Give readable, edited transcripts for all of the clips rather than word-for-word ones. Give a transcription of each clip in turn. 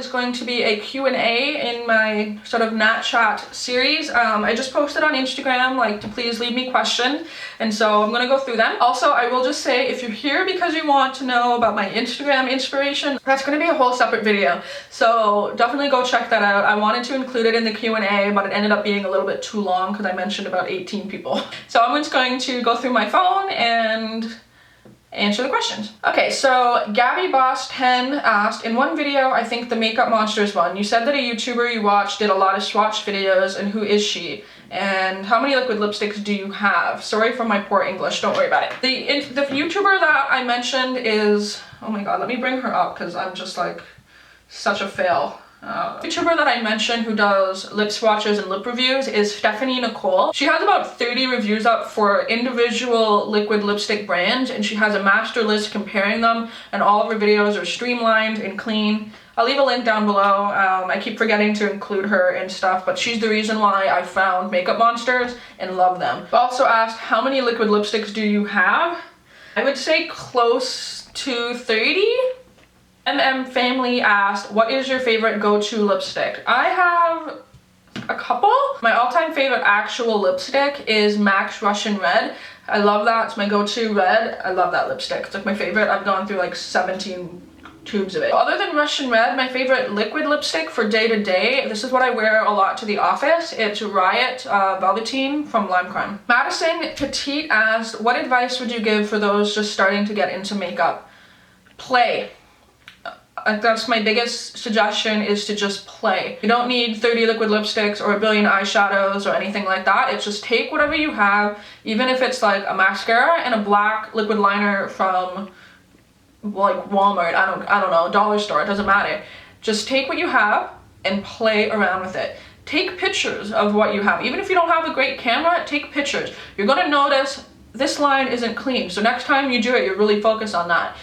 going to be a Q&A in my sort of Nat Chat series. I just posted on Instagram like to please leave me questions, and so I'm gonna go through them. Also, I will just say, if you're here because you want to know about my Instagram inspiration, that's gonna be a whole separate video, so definitely go check that out. I wanted to include it in the Q&A, but it ended up being a little bit too long because I mentioned about 18 people. So I'm just going to go through my phone and answer the questions. Okay, so Gabby Boss 10 asked, in one video, I think the Makeup Monsters one, you said that a YouTuber you watched did a lot of swatch videos, and who is she? And how many liquid lipsticks do you have? Sorry for my poor English, don't worry about it. The YouTuber that I mentioned is, oh my god, let me bring her up because I'm just like such a fail. YouTuber that I mentioned who does lip swatches and lip reviews is Stephanie Nicole. She has about 30 reviews up for individual liquid lipstick brands, and she has a master list comparing them, and all of her videos are streamlined and clean. I'll leave a link down below. I keep forgetting to include her and stuff, but she's the reason why I found Makeup Monsters and love them. Also asked, how many liquid lipsticks do you have? I would say close to 30. Family asked, what is your favorite go-to lipstick? I have a couple. My all-time favorite actual lipstick is MAC's Russian Red. I love that. It's my go-to red. I love that lipstick. It's like my favorite. I've gone through like 17 tubes of it. Other than Russian Red, my favorite liquid lipstick for day-to-day, this is what I wear a lot to the office. It's Riot Velveteen from Lime Crime. Madison Petite asked, what advice would you give for those just starting to get into makeup? Play. That's my biggest suggestion, is to just play. You don't need 30 liquid lipsticks or a billion eyeshadows or anything like that. It's just take whatever you have, even if it's like a mascara and a black liquid liner from like Walmart, I don't know, dollar store, it doesn't matter. Just take what you have and play around with it. Take pictures of what you have. Even if you don't have a great camera, take pictures. You're gonna notice this line isn't clean, so next time you do it, you really focus on that.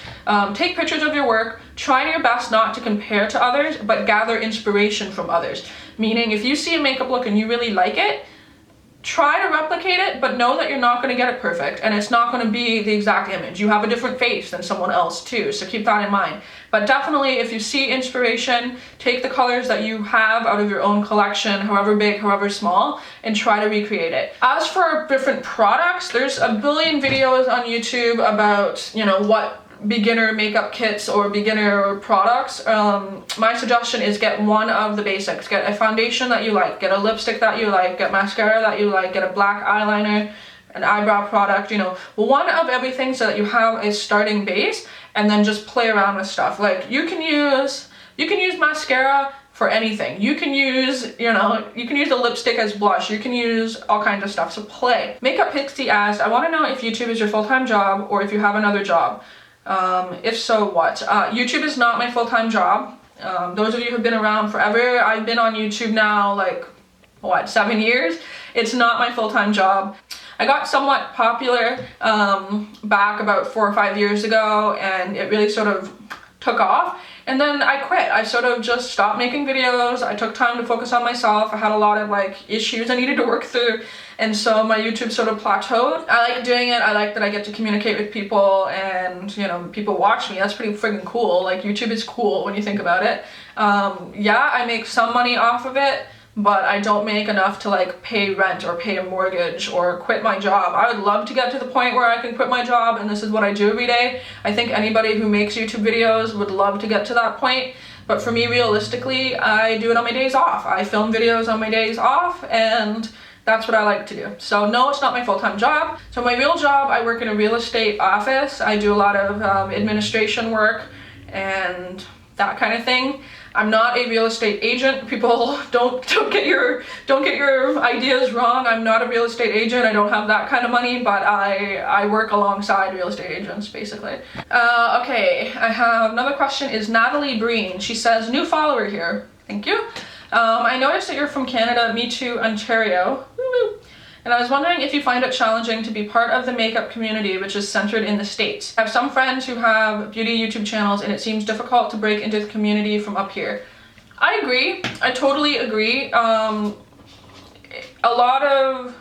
Take pictures of your work, try your best not to compare to others, but gather inspiration from others. Meaning, if you see a makeup look and you really like it, try to replicate it, but know that you're not going to get it perfect, and it's not going to be the exact image. You have a different face than someone else too, so keep that in mind. But definitely, if you see inspiration, take the colors that you have out of your own collection, however big, however small, and try to recreate it. As for different products, there's a billion videos on YouTube about, you know, what beginner makeup kits or beginner products. My suggestion is get one of the basics. Get a foundation that you like, get a lipstick that you like, get mascara that you like, get a black eyeliner, an eyebrow product, you know, one of everything so that you have a starting base, and then just play around with stuff. Like you can use mascara for anything. You can use, you know, you can use a lipstick as blush. You can use all kinds of stuff, so play. Makeup Pixie asked, I want to know if YouTube is your full-time job or if you have another job. If so, what? YouTube is not my full-time job. Those of you who've been around forever, I've been on YouTube now like, what, 7 years? It's not my full-time job. I got somewhat popular back about 4 or 5 years ago, and it really sort of took off. And then I quit. I sort of just stopped making videos. I took time to focus on myself. I had a lot of like issues I needed to work through, and so my YouTube sort of plateaued. I like doing it. I like that I get to communicate with people, and you know, people watch me. That's pretty friggin' cool. Like YouTube is cool when you think about it. Yeah, I make some money off of it, but I don't make enough to like pay rent or pay a mortgage or quit my job. I would love to get to the point where I can quit my job and this is what I do every day. I think anybody who makes YouTube videos would love to get to that point. But for me, realistically, I do it on my days off. I film videos on my days off, and that's what I like to do. So no, it's not my full-time job. So my real job, I work in a real estate office. I do a lot of administration work and that kind of thing. I'm not a real estate agent. People don't get your ideas wrong. I'm not a real estate agent. I don't have that kind of money, but I work alongside real estate agents, basically. Okay, I have another question. Is Natalie Breen? She says, new follower here. Thank you. I noticed that you're from Canada. Me too, Ontario. Woo-woo. And I was wondering if you find it challenging to be part of the makeup community, which is centered in the States. I have some friends who have beauty YouTube channels, and it seems difficult to break into the community from up here. I agree. I totally agree. A lot of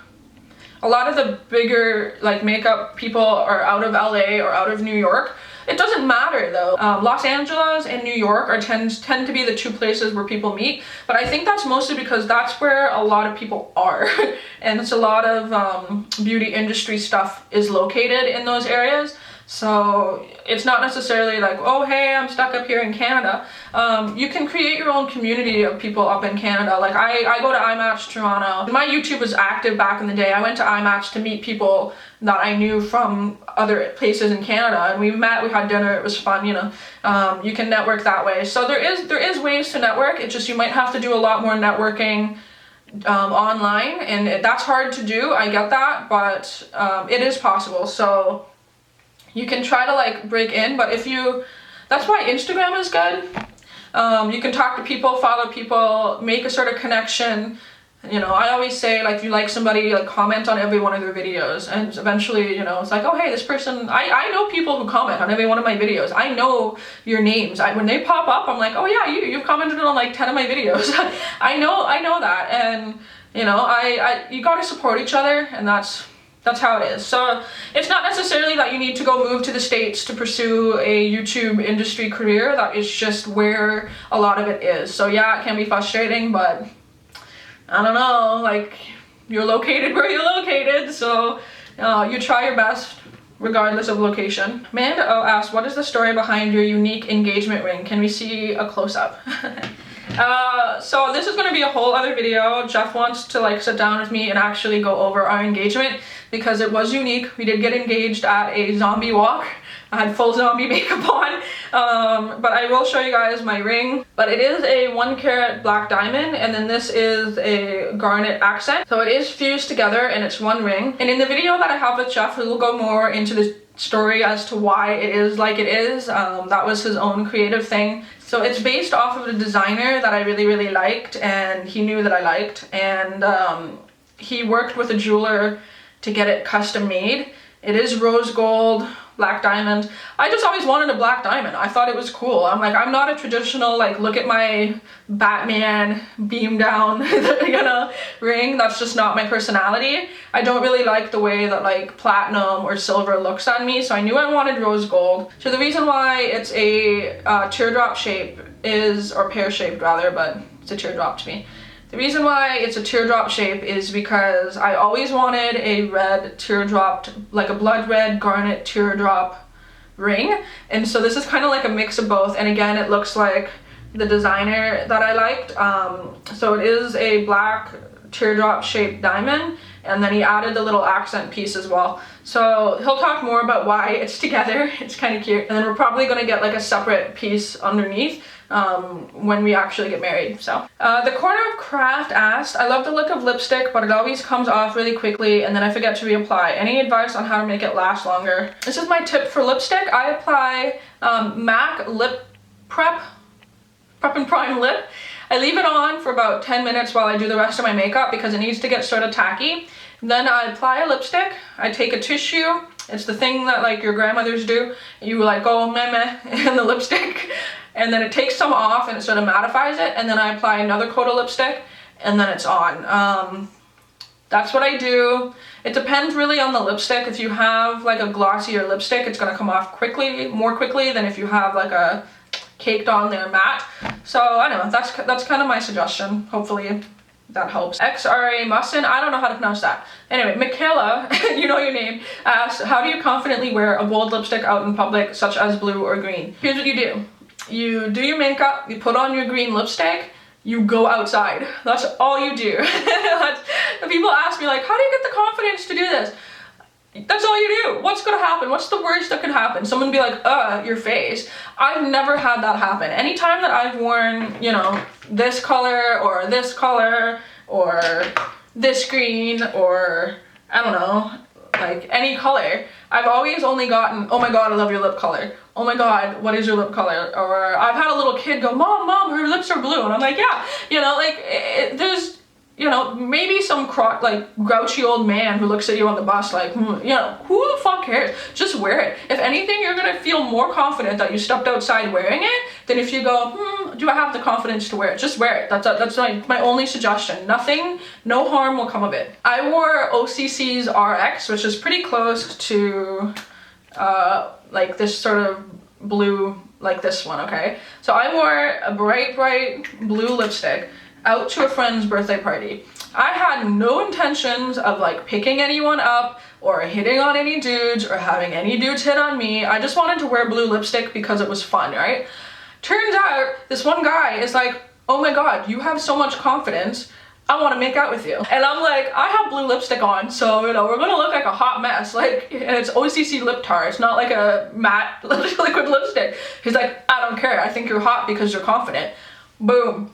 the bigger like makeup people are out of LA or out of New York. It doesn't matter though. Los Angeles and New York tend to be the two places where people meet, but I think that's mostly because that's where a lot of people are. And it's a lot of beauty industry stuff is located in those areas. So it's not necessarily like, oh hey, I'm stuck up here in Canada. You can create your own community of people up in Canada. Like I go to iMatch Toronto. My YouTube was active back in the day. I went to iMatch to meet people that I knew from other places in Canada, and we met, we had dinner, it was fun, you know. You can network that way. So there is ways to network. It's just you might have to do a lot more networking online, and that's hard to do, I get that, but it is possible. So you can try to like break in, but that's why Instagram is good. You can talk to people, follow people, make a sort of connection. You know, I always say, like, if you like somebody, like, comment on every one of their videos, and eventually, you know, it's like, oh hey, this person, I know people who comment on every one of my videos. I know your names. When they pop up, I'm like, oh yeah, you've commented on like 10 of my videos. I know that, and you know, you gotta support each other, and that's how it is. So it's not necessarily that you need to go move to the States to pursue a YouTube industry career. That is just where a lot of it is. So yeah, it can be frustrating, but I don't know, like, you're located where you're located, so you try your best regardless of location. Amanda O asked, what is the story behind your unique engagement ring? Can we see a close-up? So this is going to be a whole other video. Jeff wants to like sit down with me and actually go over our engagement because it was unique. We did get engaged at a zombie walk. I had full zombie makeup on, but I will show you guys my ring. But it is a 1 carat black diamond, and then this is a garnet accent. So it is fused together and it's one ring. And in the video that I have with Jeff, we will go more into the story as to why it is like it is. That was his own creative thing. So it's based off of a designer that I really liked, and he knew that I liked, and he worked with a jeweler to get it custom made. It is rose gold, black diamond. I just always wanted a black diamond. I thought it was cool. I'm like, I'm not a traditional, like, look at my Batman beam down, you know, ring. That's just not my personality. I don't really like the way that like platinum or silver looks on me, so I knew I wanted rose gold. So the reason why it's a teardrop shape is, or pear shaped rather, but it's a teardrop to me. The reason why it's a teardrop shape is because I always wanted a red teardrop, like a blood red garnet teardrop ring, and so this is kind of like a mix of both. And again, it looks like the designer that I liked. So it is a black teardrop shaped diamond, and then he added the little accent piece as well. So he'll talk more about why it's together. It's kind of cute. And then we're probably going to get like a separate piece underneath when we actually get married. So the Corner of Craft asked, I love the look of lipstick, but it always comes off really quickly and then I forget to reapply. Any advice on how to make it last longer? This is my tip for lipstick. I apply MAC Lip Prep and Prime Lip. I leave it on for about 10 minutes while I do the rest of my makeup because it needs to get sort of tacky. Then I apply a lipstick. I take a tissue. It's the thing that like your grandmothers do. You like go meh meh in the lipstick, and then it takes some off and it sort of mattifies it, and then I apply another coat of lipstick, and then it's on. That's what I do. It depends really on the lipstick. If you have like a glossier lipstick, it's gonna come off quickly, more quickly than if you have like a caked on there matte. So I don't know, that's kind of my suggestion. Hopefully that helps. XRA Mussin, I don't know how to pronounce that. Anyway, Michaela, you know your name, asked, how do you confidently wear a bold lipstick out in public, such as blue or green? Here's what you do. You do your makeup, you put on your green lipstick, you go outside. That's all you do. People ask me like, how do you get the confidence to do this? That's all you do. What's gonna happen? What's the worst that could happen? Someone be like, your face. I've never had that happen. Anytime that I've worn, you know, this color or this green or I don't know, like any color, I've always only gotten, oh my god, I love your lip color. Oh my god, what is your lip color? Or I've had a little kid go, mom, her lips are blue. And I'm like, yeah, you know, like there's, you know, maybe some grouchy old man who looks at you on the bus like, you know, who the fuck cares? Just wear it. If anything, you're gonna feel more confident that you stepped outside wearing it than if you go, do I have the confidence to wear it? Just wear it. That's my only suggestion. Nothing, no harm will come of it. I wore OCC's RX, which is pretty close to like this sort of blue like this one, okay? So I wore a bright blue lipstick out to a friend's birthday party. I had no intentions of like picking anyone up or hitting on any dudes or having any dudes hit on me. I just wanted to wear blue lipstick because it was fun, right? Turns out this one guy is like, oh my god, you have so much confidence, I want to make out with you. And I'm like, I have blue lipstick on, so, you know, we're gonna look like a hot mess. Like, and it's OCC lip tar, it's not like a matte liquid lipstick. He's like, I don't care, I think you're hot because you're confident. Boom.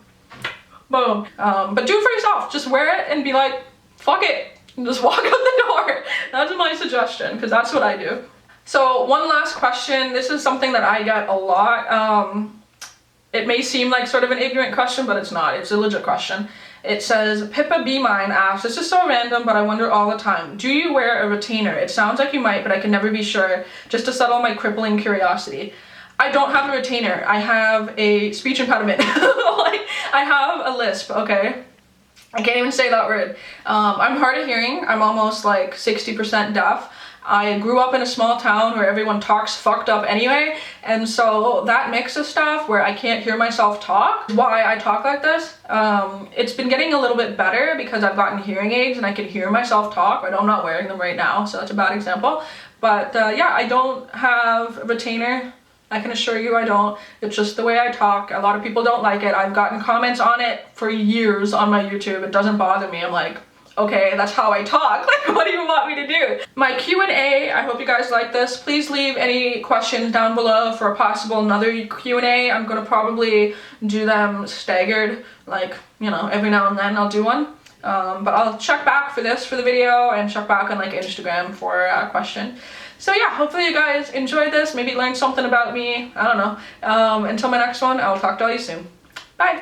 Boom. But do it for yourself. Just wear it and be like, fuck it, and just walk out the door. That's my suggestion, because that's what I do. So one last question. This is something that I get a lot. It may seem like sort of an ignorant question, but it's not. It's a legit question. It says, Pippa B. Mine asks, this is so random, but I wonder all the time, do you wear a retainer? It sounds like you might, but I can never be sure, just to settle my crippling curiosity. I don't have a retainer. I have a speech impediment. Like, I have a lisp, okay? I can't even say that word. I'm hard of hearing. I'm almost like 60% deaf. I grew up in a small town where everyone talks fucked up anyway, and so that mix of stuff where I can't hear myself talk, why I talk like this, it's been getting a little bit better because I've gotten hearing aids and I can hear myself talk. I'm not wearing them right now, so that's a bad example. But yeah, I don't have a retainer. I can assure you I don't. It's just the way I talk. A lot of people don't like it. I've gotten comments on it for years on my YouTube. It doesn't bother me. I'm like, okay, that's how I talk. Like, what do you want me to do? My Q&A, I hope you guys like this. Please leave any questions down below for a possible another Q&A. I'm gonna probably do them staggered, like, you know, every now and then I'll do one. But I'll check back for this for the video and check back on like Instagram for a question. So yeah, hopefully you guys enjoyed this, maybe learned something about me, I don't know. Until my next one, I'll talk to all you soon. Bye!